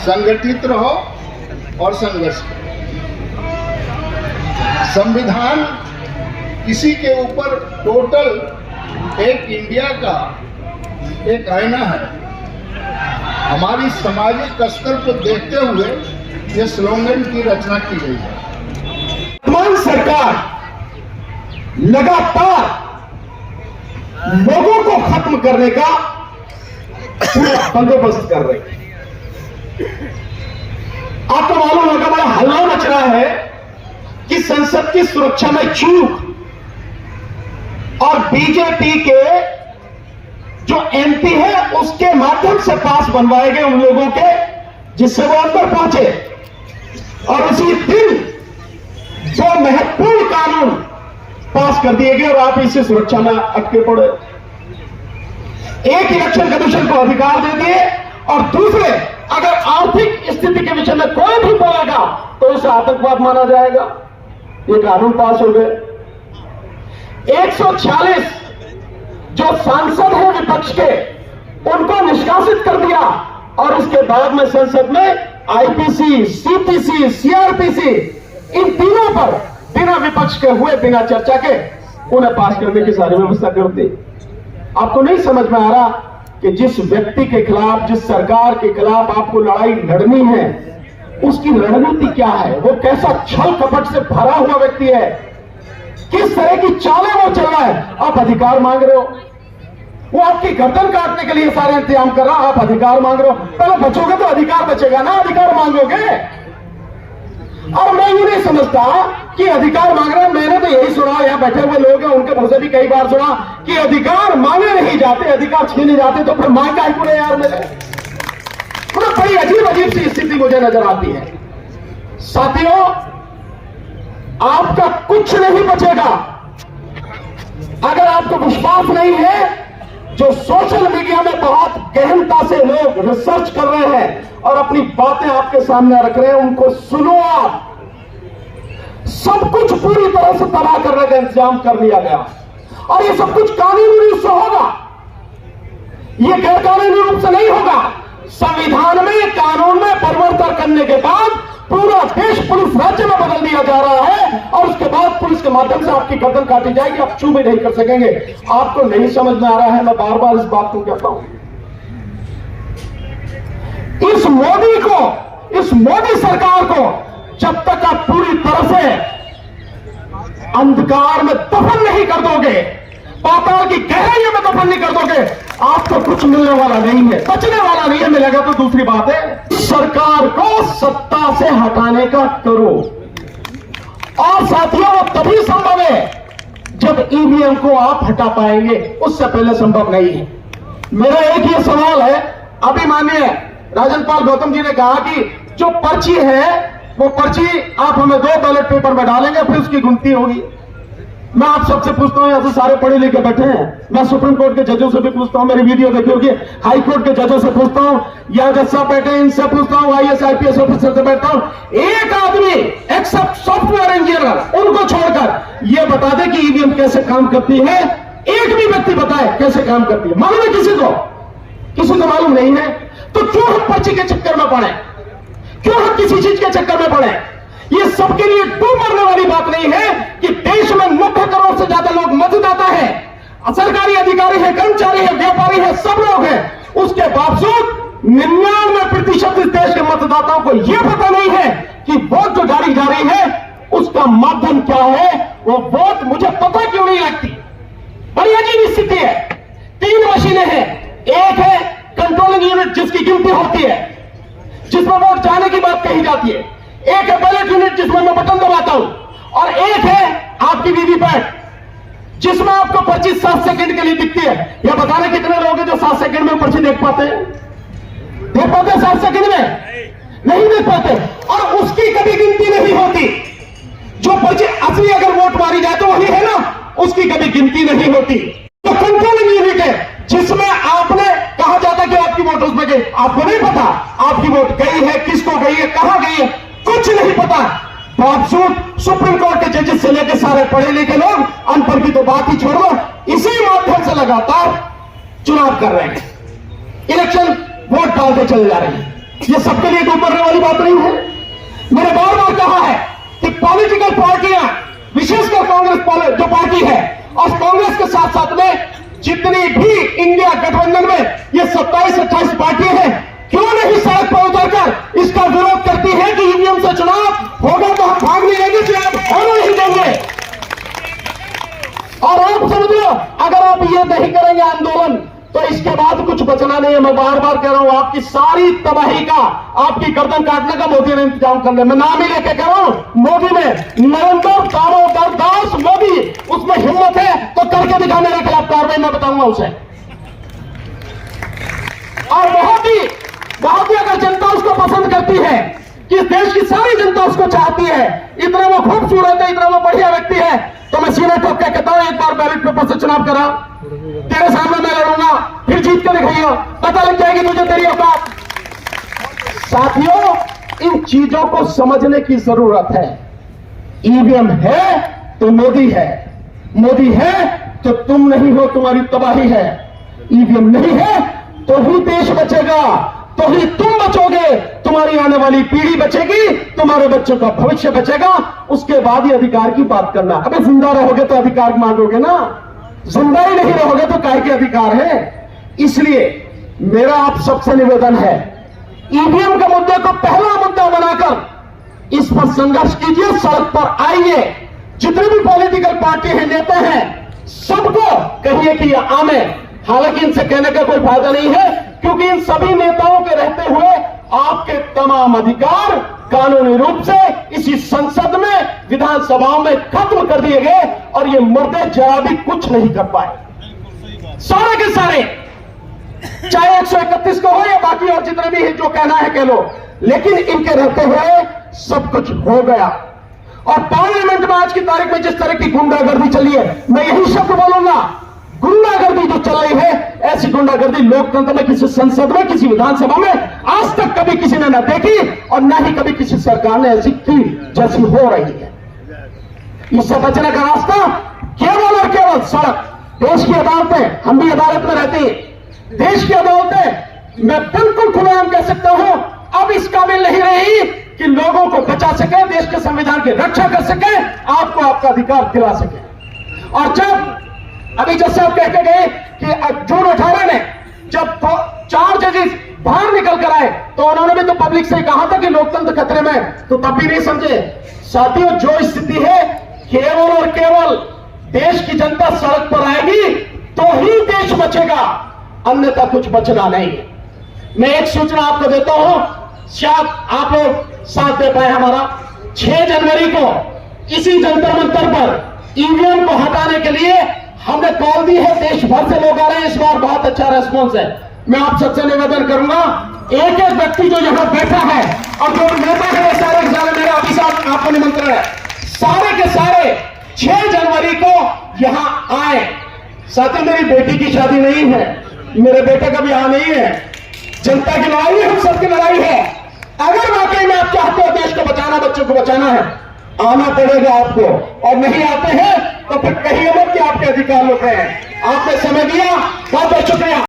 संगठित रहो और संघर्ष करो। संविधान किसी के ऊपर टोटल एक इंडिया का एक आईना है। हमारी सामाजिक स्तर को देखते हुए ये स्लोगन की रचना की गई है। वर्तमान सरकार लगातार लोगों को खत्म करने का पूरा बंदोबस्त कर रही है। आपको मालूम होगा बड़ा हल्ला मच रहा है कि संसद की सुरक्षा में चूक और बीजेपी के जो एमपी है उसके माध्यम से पास बनवाए गए उन लोगों के जिससे वो अंदर पहुंचे, और उसी दिन जो महत्वपूर्ण कानून पास कर दिए गए और आप इसे सुरक्षा में अटके पड़े। एक इलेक्शन कमीशन को अधिकार दे दिए और दूसरे अगर आर्थिक स्थिति के विषय में कोई भी बोलेगा तो उसे आतंकवाद माना जाएगा। ये कानून पास हो गए। 146 जो सांसद हैं विपक्ष के उनको निष्कासित कर दिया और उसके बाद में संसद में आईपीसी, सीपीसी, सीआरपीसी इन तीनों पर बिना विपक्ष के हुए बिना चर्चा के उन्हें पास करने की सारी व्यवस्था कर दी। आपको नहीं समझ में आ रहा कि जिस व्यक्ति के खिलाफ, जिस सरकार के खिलाफ आपको लड़ाई लड़नी है उसकी रणनीति क्या है, वो कैसा छल कपट से भरा हुआ व्यक्ति है, किस तरह की चालें वो चल रहा है। आप अधिकार मांग रहे हो, वो आपकी गर्दन काटने के लिए सारे इंतजाम कर रहा, आप अधिकार मांग रहे हो। पहले बचोगे तो अधिकार बचेगा ना, अधिकार मांगोगे। और मैं ये नहीं समझता कि अधिकार मांग रहे हैं। मैंने तो यही सुना, यहाँ बैठे हुए लोग हैं उनके मुंह से भी कई बार सुना कि अधिकार मांगे नहीं जाते, अधिकार छीने जाते, तो फिर मांग काहे पूरे यार मेरे। मतलब बड़ी अजीब अजीब सी स्थिति मुझे नजर आती है। साथियों, आपका कुछ नहीं बचेगा अगर आपको विश्वास नहीं है। जो सोशल मीडिया में बहुत गहनता से लोग रिसर्च कर रहे हैं और अपनी बातें आपके सामने रख रहे हैं, उनको सुनो। आप सब कुछ पूरी तरह से तबाह करने का इंतजाम कर लिया गया और ये सब कुछ कानूनी रूप से होगा, ये गैर कानूनी रूप से नहीं होगा। संविधान में, कानून में परिवर्तन करने के बाद पूरा देश पुलिस राज्य में बदल दिया जा रहा है और उसके बाद पुलिस के माध्यम से आपकी गर्दन काटी जाएगी, आप छू भी नहीं कर सकेंगे। आपको नहीं समझ में आ रहा है, मैं बार बार इस बात को कहता हूं। इस मोदी सरकार को जब तक आप पूरी तरह से अंधकार में दफन नहीं कर दोगे, पाताल की गहराइयों में दफन नहीं कर दोगे, आपको कुछ मिलने वाला नहीं है, बचने वाला नहीं है। मिलेगा तो दूसरी बात है। सरकार को सत्ता से हटाने का करो। और साथियों, वो तभी संभव है जब ईवीएम को आप हटा पाएंगे, उससे पहले संभव नहीं है। मेरा एक ही सवाल है। अभी माननीय राजन पाल गौतम जी ने कहा कि जो पर्ची है वो पर्ची आप हमें 2 बैलेट पेपर में डालेंगे, फिर उसकी गिनती होगी। मैं आप सबसे पूछता हूं, ऐसे सारे पढ़े लिखे बैठे हैं, मैं सुप्रीम कोर्ट के जजों से भी पूछता हूं, मेरी वीडियो देखी होगी, हाई कोर्ट के जजों से पूछता हूं, या जज साहब बैठे हैं इनसे पूछता हूं, आईएएस आईपीएस ऑफिसर से बैठता हूं। एक आदमी एक्सेप्ट सॉफ्टवेयर इंजीनियर उनको छोड़कर यह बता दे कि ईवीएम कैसे काम करती है, एक भी व्यक्ति बताए कैसे काम करती है। मालूम है किसी को मालूम नहीं है। तो क्यों हम पर्ची के चक्कर में पड़े, क्यों हम किसी चीज के चक्कर में पड़े। ये सबके लिए डूब मरने वाली बात नहीं है कि देश में 90 करोड़ से ज्यादा लोग मतदाता है, सरकारी अधिकारी है, कर्मचारी है, व्यापारी है, सब लोग हैं। उसके बावजूद 99% इस देश के मतदाताओं को यह पता नहीं है कि वोट जो डाली जा रही है उसका माध्यम क्या है, वो वोट मुझे पता क्यों नहीं लगती। बड़ी अजीब स्थिति है। 3 मशीनें हैं, एक है कंट्रोलिंग यूनिट जिसकी गिनती होती है, जिसमें वोट जाने की बात कही जाती है, एक है बैलेट यूनिट जिसमें मैं बटन दबाता हूं, और एक है आपकी वीवीपैट जिसमें आपको पर्ची 7 सेकंड के लिए दिखती है। यह बताने कितने लोग हैं जो 7 सेकंड में पर्ची देख पाते हैं? 7 सेकंड में नहीं देख पाते, और उसकी कभी गिनती नहीं होती। जो पर्ची असली अगर वोट मारी जाए तो वही है ना, उसकी कभी गिनती नहीं होती। तो कंट्रोलिंग यूनिट है जिसमें आपने कहा जाता है कि आपकी वोट उसमें गई, आपको नहीं पता आपकी वोट गई है, किसको गई है, कहां गई है, कुछ नहीं पता। बावजूद सुप्रीम कोर्ट के जजेस से लेकर सारे पढ़े लिखे लोग, अनपढ़ की तो बात ही छोड़ दो, इसी माध्यम से लगातार चुनाव कर रहे हैं, इलेक्शन वोट डालते चले जा रहे हैं। ये सबके लिए डूब मरने वाली बात नहीं है। मैंने बार बार कहा है कि पॉलिटिकल पार्टियां, विशेषकर कांग्रेस जो पार्टी है, और कांग्रेस के साथ साथ में जितनी भी इंडिया गठबंधन में ये 27-28 पार्टियां हैं, क्यों नहीं सड़क पर उतरकर इसका विरोध करती है कि ईवीएम से चुनाव होगा तो हम भाग नहीं लेंगे, चुनाव होने नहीं देंगे। और आप समझो, अगर आप ये नहीं करेंगे आंदोलन, तो इसके बाद कुछ बचना नहीं है। मैं बार बार कह रहा हूं, आपकी सारी तबाही का, आपकी गर्दन काटने का मोदी ने इंतजाम कर लिया। मैं नाम ही लेके कह रहा हूं, मोदी में नरेंद्र दामोदर दास मोदी, उसमें हिम्मत है तो करके दिखा, मेरे खिलाफ कार्रवाई मैं बताऊंगा उसे। और बहुत ही अगर जनता उसको पसंद करती है, कि देश की सारी जनता उसको चाहती है, इतना वो खूबसूरत है, इतना वो बढ़िया व्यक्ति है, तो मैं सीधे ठोक के कहता हूं, एक बार बैलेट पेपर से चुनाव करा, तेरे सामने मैं लड़ूंगा, फिर जीत के दिखाइयो, पता लग जाएगी तुझे तेरी औकात। साथियों, इन चीजों को समझने की जरूरत है। ईवीएम है तो मोदी है, मोदी है तो तुम नहीं हो, तुम्हारी तबाही है। ईवीएम नहीं है तो ही देश बचेगा, तो ही तुम बचोगे, तुम्हारी आने वाली पीढ़ी बचेगी, तुम्हारे बच्चों का भविष्य बचेगा। उसके बाद ही अधिकार की बात करना। अबे जिंदा रहोगे तो अधिकार मांगोगे ना, जिंदा ही नहीं रहोगे तो काहे के अधिकार है। इसलिए मेरा आप सबसे निवेदन है, ईवीएम के मुद्दे को पहला मुद्दा बनाकर इस पर संघर्ष कीजिए, सड़क पर आइए। जितने भी पॉलिटिकल पार्टी हैं, नेता हैं, सबको कहिए कि यह आमे। हालांकि इनसे कहने का कोई फायदा नहीं है, क्योंकि इन सभी नेताओं के रहते हुए आपके तमाम अधिकार कानूनी रूप से इसी संसद में, विधानसभाओं में खत्म कर दिए गए, और ये मुर्दे जरा भी कुछ नहीं कर पाए। सारे के सारे, चाहे 131 को हो या बाकी और जितने भी जो कहना है कह लो, लेकिन इनके रहते हुए सब कुछ हो गया। और पार्लियामेंट में आज की तारीख में जिस तरह की गुंडागर्दी चली है, मैं यही शब्द बोलूंगा, गुंडागर्दी जो चल रही है, ऐसी गुंडागर्दी लोकतंत्र में, किसी संसद में, किसी विधानसभा में आज तक कभी किसी ने न देखी, और न ही कभी किसी सरकार ने ऐसी की जैसी हो रही है। इससे बचने का रास्ता केवल और केवल सड़क। देश की अदालतें, हम भी अदालत में रहते हैं, देश की अदालतें मैं बिल्कुल खुलेआम कह सकता हूं, अब इस काबिल नहीं रही कि लोगों को बचा सके, देश के संविधान की रक्षा कर सके, आपको आपका अधिकार दिला सके। और जब अभी जैसे आप कह के गए कि जून 18 में जब 4 जजेस बाहर निकल कर आए, तो उन्होंने भी तो पब्लिक से कहा था कि लोकतंत्र खतरे में, तो तब भी नहीं समझे। साथियों, जो स्थिति है, केवल और केवल देश की जनता सड़क पर आएगी तो ही देश बचेगा, अन्यथा कुछ बचना नहीं है। मैं एक सूचना आपको देता हूं, शायद आप लोग साथ दे पाए हमारा। 6 जनवरी को इसी जंतर मंतर पर ईवीएम को हटाने के लिए हमने कॉल दी है, देश भर से लोग आ रहे हैं, इस बार बहुत अच्छा रेस्पॉन्स है। मैं आप सबसे निवेदन करूंगा, एक एक व्यक्ति जो यहां बैठा है और जो नेता है, सारे के सारे, मेरा अभी साथ आपको निमंत्रण है, सारे के सारे 6 जनवरी को यहां आए। साथ ही मेरी बेटी की शादी नहीं है, मेरे बेटे का भी यहां नहीं है, जनता की लड़ाई है, हम सबकी लड़ाई है। अगर वाकई में आप चाहते हो देश को बचाना, बच्चों को बचाना है, आना पड़ेगा आपको, और नहीं आते हैं तो फिर कहिए मत कि आपके अधिकार लुट रहे हैं। आपने समय दिया, बहुत बहुत शुक्रिया।